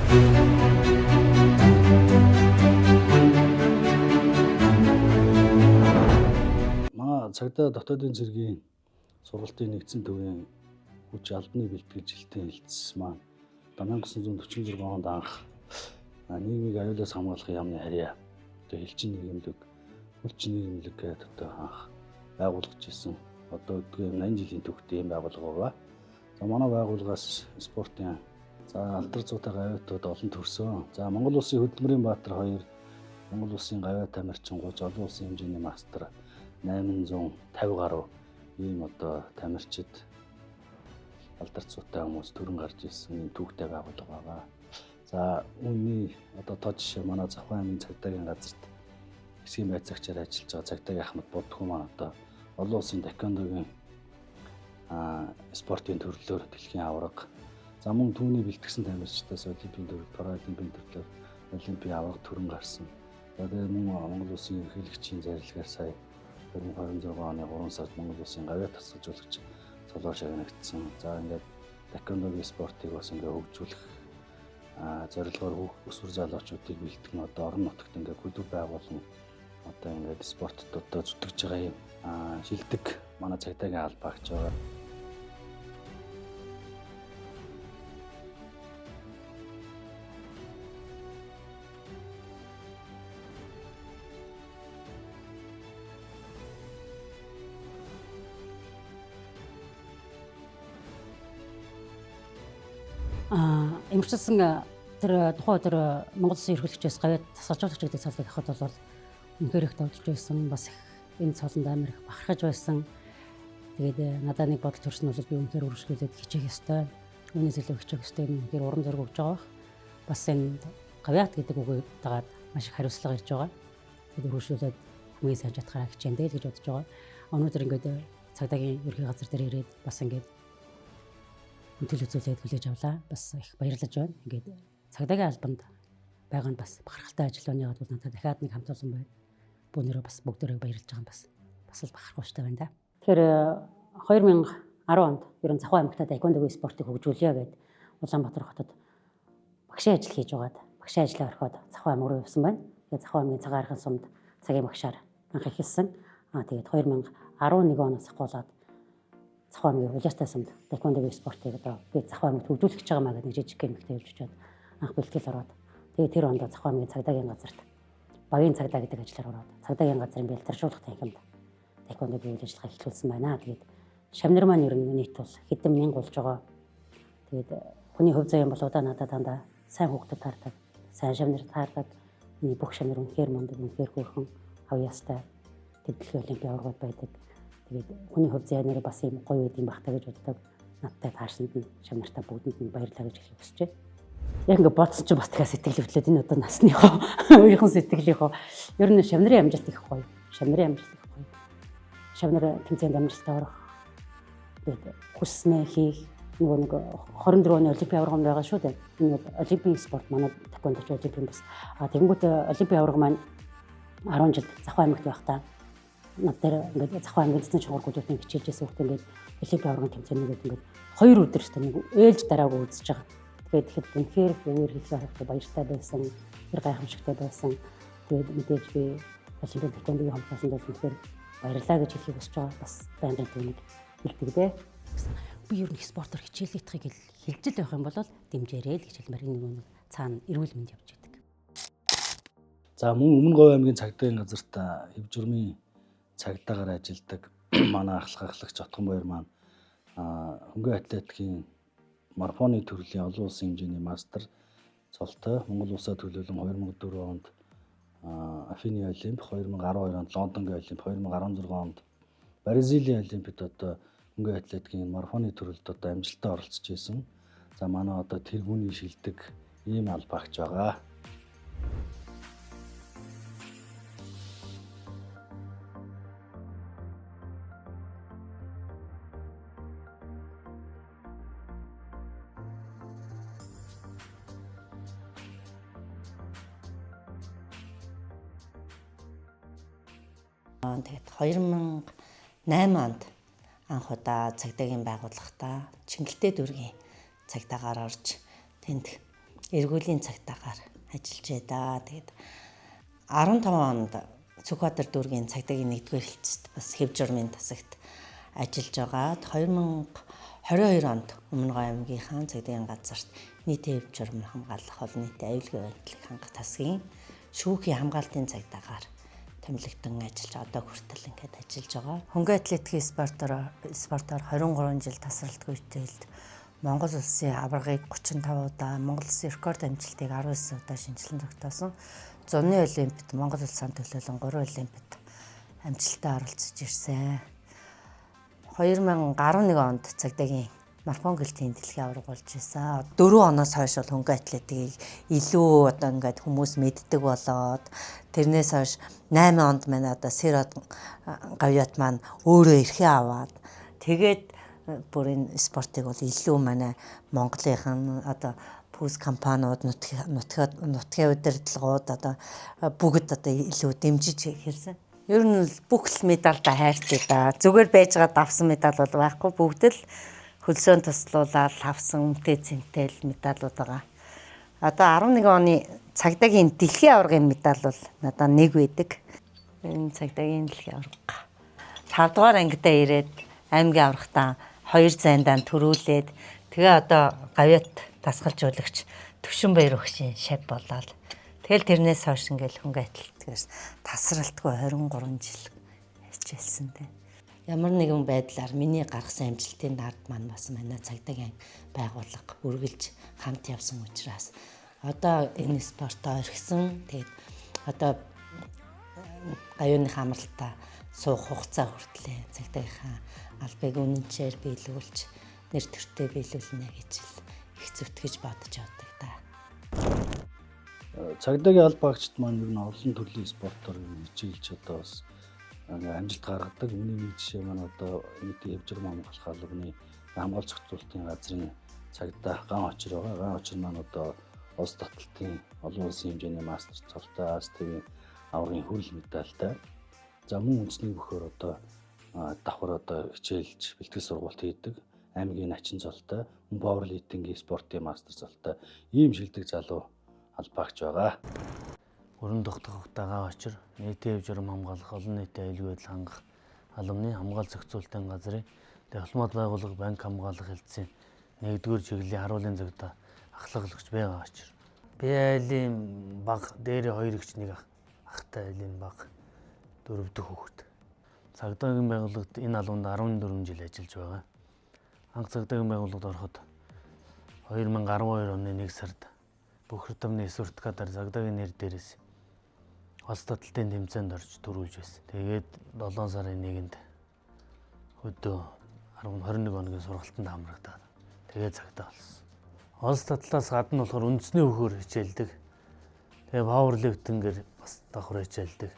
Манай цагдаа дотоодын цэргийн сургалтын нэгдсэн төвийн хүч албаны бэлтгэл жилтийн хэлтс маань 1946 онд анх нийгмийг аюулаас хамгаалах яамны харьяа одоо элчин нийгэмлэг, хүч нийгэмлэг гэдэг одоо анх байгуулагдж ирсэн. Одоо үдгээр 80 жилийн түүхтэй юм байгууллага байгаа. За манай байгууллагаас спортын алдар зуутай гавьяатууд олон төрсөн. За Монгол Улсын хөдөлмөрийн баатар 2, Монгол Улсын гавьяат тамирчин 30, олон улсын хэмжээний мастер 850 гаруй ийм одоо тамирчид алдар зуутай хүмүүс төрөн гарч ирсэн ийм түүхтэй байгууллага байгаа. За үүний одоо тод жишээ манай Завхан аймгийн цагдаагийн газарт хэсгийн байцаагчаар ажиллаж байгаа цагдаагийн Ахмад Будхүү маань одоо олон улсын таеквондогийн спортын төрлөөр дэлхийн аварга. За мөн түүний бэлтгэсэн тамирчдаас олимпийн төрөл, паралимпийн төрлөөр олимпийн аварга төрөн гарсан. За тэгээ мөн Монгол Улсын ерөнхийлөгчийн зарилгаар сая 2026 оны 3 сард Монгол Улсын гавьяат тасгалжуулагч цолоор шагнагдсан. За ингээд таеквондогийн спортыг бас ингээд хөгжүүлэх зорилгоор өсвөр залуучуудыг бэлтгэн одоо орон нутагт ингээд клуб байгуулсан одоо ингээд спортуудаа зүтгэж байгаа юм шилдэг манай цагдаагийн албаа гэж байгаа. Эмчилсэн тэр тухайн өдөр Монгол Улсын ерөнхийлөгчөөс гавьяат тасгалжуулагч гэдэг цолыг авахд бол үнэхээр их давж байсан. Бас их энэ цолонд амар их бахархаж байсан. Тэгээд надад нэг бодол төрсөн бол би үнэхээр үргэлжлүүлээд хичээх ёстой. Үүнээс илүү хичээх ёстой юм үнэхээр урам зориг өгж байгаа. Бас энэ гавьяат гэдэг үгийг дагаад маш их хариуцлага ирж байгаа. Тэгээд үргэлжлүүлээд хамгийн сайн чадхаараа хичээндэй л гэж бодож байгаа. Өнөөдөр ингээд цагдаагийн ерхий газар дээр ирээд бас ингээд үнтэл үзүүлээд хүлээж авлаа. Бас их баярлаж байна. Ингээд цагдаагийн албанд байгаа нь бас бахархалтай ажил байна. Яагаад бол надад дахиад нэг хамт олон байна. Бүүнөрөө бас бүгдээрээ баярлаж байгаа юм бас л бахархууштай байна да. Тэгэхээр 2010 онд ерөн Завхан аймагт таеквондогийн спортыг хөгжүүлье гэд Улаанбаатар хотод багшийн ажил хийж байгаад багшийн ажлаа орхиод Завхан аймаг руу явсан байна. Тэгээд Завхан аймгийн цагаан аргын сумд цагийн багшаар анх эхэлсэн. Тэгээд 2011 оноос ахуулаад Завхан аймгийн Улаастай сумд таеквондогийн спортыг одоо би Завхан аймагт хөгжүүлэх гэж байгаа маа гэдэг нэг жижиг гэмтээ хэлж очиод анх бэлтгэл ороод тэгээд тэр онд Завхан аймгийн цагдаагийн газарт багийн цагдаа гэдэг ажлаар ороод цагдаагийн газрын бэлтгэршүүлэх танхимд таеквондогийн үйл ажиллагаа эхлүүлсэн байна. Тэгээд шавнар маань ер нь нийт бол хэдэн мянга болж байгаа. Тэгээд хүний хөв заяан бол удаа надад дандаа сайн хүүхдэд таардаг, сайн шавнар таардаг. Миний бүх шавнар үнэхээр мундаг, үнэхээр хөөрхөн авьяастай дэлхийн олимпийн аваргууд байдаг. Тэгээд хүний хөв заяанаар бас юм гоё үйл юм багтаа гэж боддог. Надтай таашинд нь шавнартаа бүгдэнд нь баярлалаа гэж хэлэх хүсэж байна. Яг ингээд бодсон чинь бас дахиад сэтгэл хөдлөд энэ одоо насныхоо өөрийнхөө сэтгэлийнхөө ер нь шавнарын амжилт их гоё. Шавнарын амжилт их гоё. Шавнар тэмцээнд амжилттай орох. Тэгээд хүснээ хийх нөгөө нэг 24 оны олимпийн аварга байгаа шүү дээ. Энэ олимпийн спорт манай таеквондоч олимпийн бас тэгэнгүүт олимпийн аварга маань 10 жил Завхан аймагт байхдаа над дээр ингээд Завхан аймгийн цэцэн чангаргуудын хичээлжсэн хүүхд ингээд олимпийн аваргын тэмцээнүүдэд ингээд 2 өдөр ч нэг ээлж дараагүй үзэж байгаа. Тэгээд тэгэхэд үнэхээр өөр хэлхээ харахад баяртай байсан, тэр гайхамшигтай байсан. Тэгээд мэдээж би олимпийн таеквондогийн хамгаалсанд бол үнэхээр баярлалаа гэж хэлхийг хүсэж байгаа. Бас байнгын түүнийг хэлдэг. Би ер нь спортоор хичээллэхийг хэлж л байх юм бол дэмжээрэй л гэж хэлмээр энэ нэг цаана эрүүл мэнд явж байдаг. За мөн Өмнө Говь аймгийн цагдаагийн газарт хэв журмын цагдаагаар ажилладаг манай ахлагч Отгон баяр маань хөнгөн атлетикийн марафоны төрлийн олон улсын хэмжээний мастер цолтой Монгол улсаа төлөөлөн 2004 онд Афины олимп, 2012 онд Лондонгийн олимп, 2016 онд Бразилийн олимпиад одоо хөнгөн атлетикийн марафоны төрөлд одоо амжилттай оролцож байсан. За манай одоо тэргүүний шилдэг ийм албаагч байгаа. Тэгээд 2008 онд анх удаа цагдаагийн байгууллагатаа Чингэлтэй дүүргийн цагдаагаар орж тэнд эргүүлийн цагтаагаар ажиллаж байдаа. Тэгээд 15 онд Сүхбаатар дүүргийн цагдаагийн 1-р хэлтсэд бас хэв журмын тасагт ажиллаж байгаад 2022 онд Өмнөгов аймгийнхаа цагдаагийн газарт нийтийн хэв журам хамгаалах олон нийтийн аюулгүй байдлыг хангах тасгийн шүүхийн хамгаалтын цагдаагаар томилогдсон ажиллаж одоо хүртэл ингээд ажиллаж байгаа. Хөнгөн атлетикийн спортоор 23 жил тасралтгүй хичээлд Монгол улсын аваргыг 35 удаа, Монгол улсын рекорд амжилтыг 19 удаа шинжилэн тогтоосон. Зуны олимпиад Монгол улсaan төлөөлөн 3 олимпиад амжилттай оролцож ирсэн. 2011 онд цагдаагийн марафон гэлтийн дэлхийн аварга болж ирсэн. 4 оноос хойш бол хөнгөн атлетикийг илүү одоо ингээд хүмүүс мэддэг болоод тэрнээс хойш 8 онд манай одоо Сэрод гавьяат маань өөрөө эрхээ аваад тэгээд бүр энэ спортыг бол илүү манай Монголынхан одоо пүүс компаниуд нутгийн удирдлагууд одоо бүгд одоо илүү дэмжиж хэлсэн. Ер нь бүх л медальтай хайртай да. Зүгээр байж байгаа авсан медаль бол байхгүй. Бүгд л хөлсөөн туслуулаад авсан үнэтэй цэнтэй медалууд байгаа. Одоо 11 оны цагдаагийн дэлхийн аваргын медаль бол надад нэг байдаг. Энэ цагдаагийн дэлхийн аварга. 5 дугаар ангидаа ирээд аймгийн аврагтаа 2 зайндаа төрүүлээд тэгээ одоо гавьяат дасгалжуулагч Төвшинбаяр өгшийн шав болоод тэгэл тэрнээс хойш ингээл хөнгөн атлетикээс тасралтгүй 23 жил хичээлсэн дээ. Ямар нэгэн байдлаар миний гаргасан амжилтын дард маань бас манай цагдаагийн байгууллага үргэлж хамт явсан учраас одоо энэ спортоо орхисон. Тэгээд одоо гавьяаны хамралтаа суух хугацаа хүртлээ цагдаагийнхаа албыг үнэнчээр биелүүлж нэр төртөө биелүүлнэ гэж их зүтгэж бодож явдаг да. Цагдаагийн алба агчид маань ер нь олон төрлийн спортоор хичээлж одоо бас амжилт гаргадаг. Миний нэг жишээ маань одоо нийтийн хэв журам хамгаалах албаны хамгаалж зохицуулалтын газрын цагдаа Ган Очир байгаа. Ган Очир маань одоо улс таталтын олон улсын хэмжээний мастер цолтой АСТV-ийн аваргын хүрэл медальтай. За мөн үндэсний бөхөр одоо давхар одоо хичээлж бэлтгэл сургалт хийдэг. Аймгийн начин золтой, пауэрлифтингийн спортын мастер золтой ийм шилдэг залуу албаагч байгаа. Өрн тогтоохтой Ган Очир нийтийн хэв журам хамгаалах олон нийтийн аюулгүй байдал хангах албаны хамгаалж зохицуулалтын газрын технологи байгууллага банк хамгаалах хэлтсийн 1-р чиглэлийн харуулын цагдаа ахлаглагч байгаа Очир. Би айлын баг дээрээ 2 эгч нэг ахтай айлын баг 4 дэх хүүхэд. Цагдаагийн байгууллагад энэ албанд 14 жил ажиллаж байгаа. Анх цагдаагийн байгууллагад ороход 2012 оны 1 сард Бөхөр тамны сертификатаар цагдаагийн нэр дээрээс улс таталтын тэмцээнд орж төрүүлж байсан. Тэгээд 7 сарын 1-нд өдөө 21 хоногийн сургалтанд хамрагдаад тэгээд цагдаа болсон. Улс татлаас гадна болохоор үндэсний хөхөр хичээлдэг. Тэгээд пауэрлифтингээр бас давхар хичээлдэг.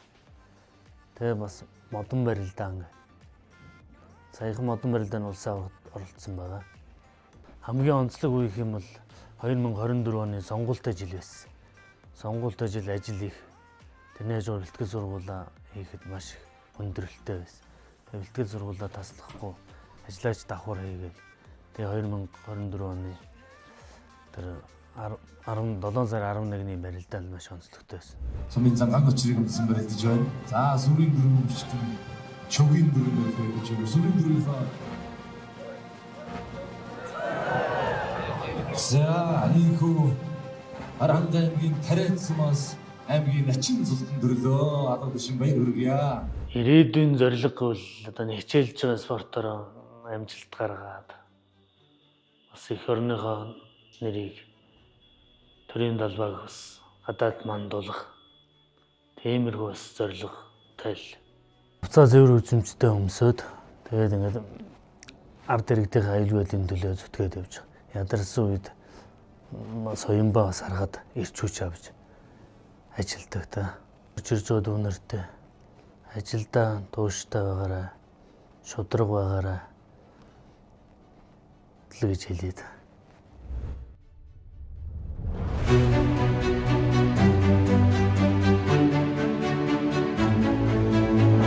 Тэгээ бас модон барилдаа ингээ. Саяхан модон барилдааны улсын аваргад оролцсон байгаа. Хамгийн онцлог үе юм бол 2024 оны сонгуультай жил байсан. Сонгуультай жил ажил их. Тэрний хажуугаар бэлтгэл сургуулаа хийхэд маш их өндөрлөлттэй байсан. Тэгээ бэлтгэл сургуулаа таслахгүй ажиллаач давхар хийгээд тэгээ 2024 оны тэр 17 сарын 11-ний барилдаал маш онцлогтой байсан. Сумын Ган Очирыг өмсөн барилдаж байна. За сүрийн дөрөв өмчтөн чөгийн дөрөв барилдаж байна. Сүрийн дөрөвийнхаа за анхүү Аранга аймгийн Тариацмаас аймгийн начин зултан төрлөө алга Төвшинбаяр өргөе. Ирээдүйн зорилго бол одоо хичээлж байгаа спортоор амжилт гаргаад бас эх орныхоо нэрийг төрийн далбааг бас гадаад мандуулах тиймэрхүү бас зорилготой л. Буцаа зэвэр үзэмжтэй өмсөд тэгээд ингээд ард иргэдийн аюулгүй байдлын төлөө зүтгээд явж байгаа. Ядарсан үед соёмбаа бас харахад ирч хүч авч ажилдаг та. Учирж байгаа дүүнэртэй ажилдаа тууштай байгаарай, шудраг байгаарай л гэж хэлээд.